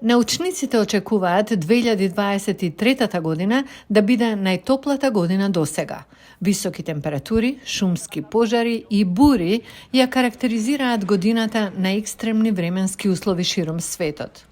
Научниците очекуваат 2023 година да биде најтоплата година досега. Високи температури, шумски пожари и бури ја карактеризираат годината на екстремни временски услови широм светот.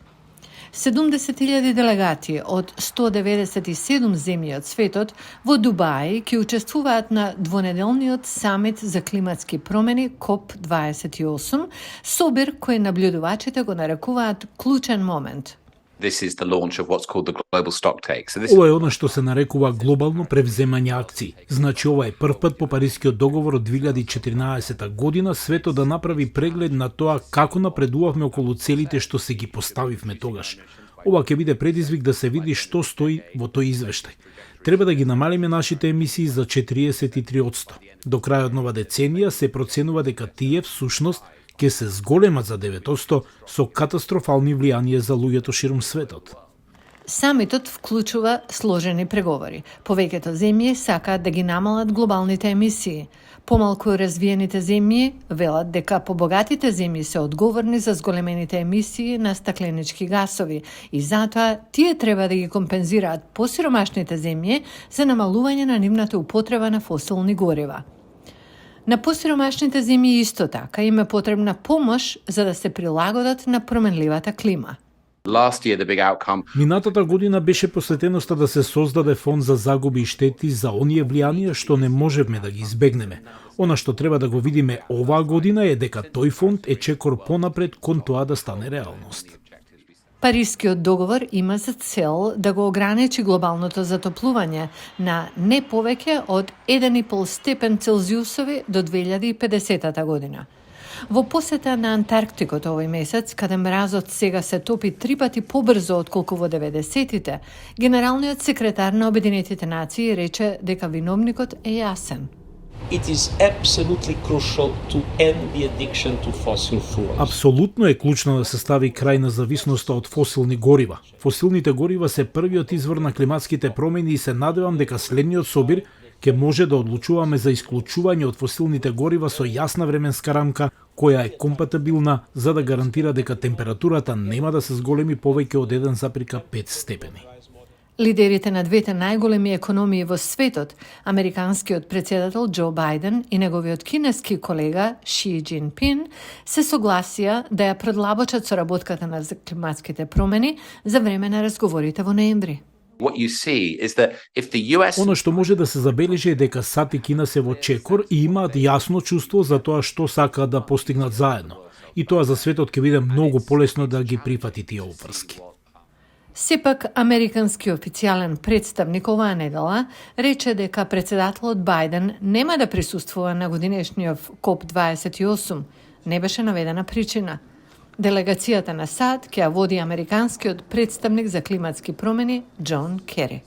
70.000 делегати од 197 земји од светот во Дубај ќе учествуваат на двонеделниот самит за климатски промени COP28, собир кој наблюдувачите го нарекуваат клучен момент. This is the launch of what's called the global stocktake. Ова е она што се нарекува глобално превземање акции. Значи ова е прв пат по Парискиот договор од 2014 година светот да направи преглед на тоа како напредувавме околу целите што се ги поставивме тогаш. Ова ќе биде предизвик да се види што стои во тој извештај. Треба да ги намалиме нашите емисии за 43%. До крајот нова деценија се проценува дека тие всушност ќе се зголемат за 9% со катастрофални влијанија за луѓето широм светот. Самитот вклучува сложени преговори. Повеќето земји сакаат да ги намалат глобалните емисии. Помалку развиените земји велат дека побогатите земји се одговорни за зголемените емисии на стакленички гасови и затоа тие треба да ги компензираат посиромашните земји за намалување на нивната употреба на фосилни горива. На посиромашните земји исто така им е потребна помош за да се прилагодат на променливата клима. Last year, the big outcome. Минатата година беше посветеноста да се создаде фонд за загуби и штети за оние влијанија што не можевме да ги избегнеме. Она што треба да го видиме оваа година е дека тој фонд е чекор понапред кон тоа да стане реалност. Парискиот договор има за цел да го ограничи глобалното затоплување на не повеќе од 1,5 степен Целзиусови до 2050 година. Во посета на Антарктикот овој месец, каде мразот сега се топи 3 пати побрзо отколку во 90-тите, генералниот секретар на Обединетите нации рече дека виновникот е јасен. It is absolutely crucial to end the addiction to fossil fuels. Апсолутно е клучно да се стави крај на зависноста од фосилни горива. Фосилните горива се првиот извор на климатските промени и се надевам дека следниот собир ќе може да одлучуваме за исклучување од фосилните горива со јасна временска рамка која е компатибилна за да гарантира дека температурата нема да се зголеми повеќе од 1,5 степени. Лидерите на двете најголеми економии во светот, американскиот претседател Џо Бајден и неговиот кинески колега Ши Џинпин, се согласија да ја предлабочат соработката на климатските промени за време на разговорите во ноември. What you see is that if the US Оно што може да се забележи е дека САД и Кина се во чекор и имаат јасно чувство за тоа што сакаат да постигнат заедно. И тоа за светот ќе биде многу полесно да ги прифати тие обврски. Сепак, американски официјален представник оваа недела рече дека претседателот Бајден нема да присуствува на годинешниот COP28. Не беше наведена причина. Делегацијата на САД ќе ја води американскиот представник за климатски промени Џон Кери.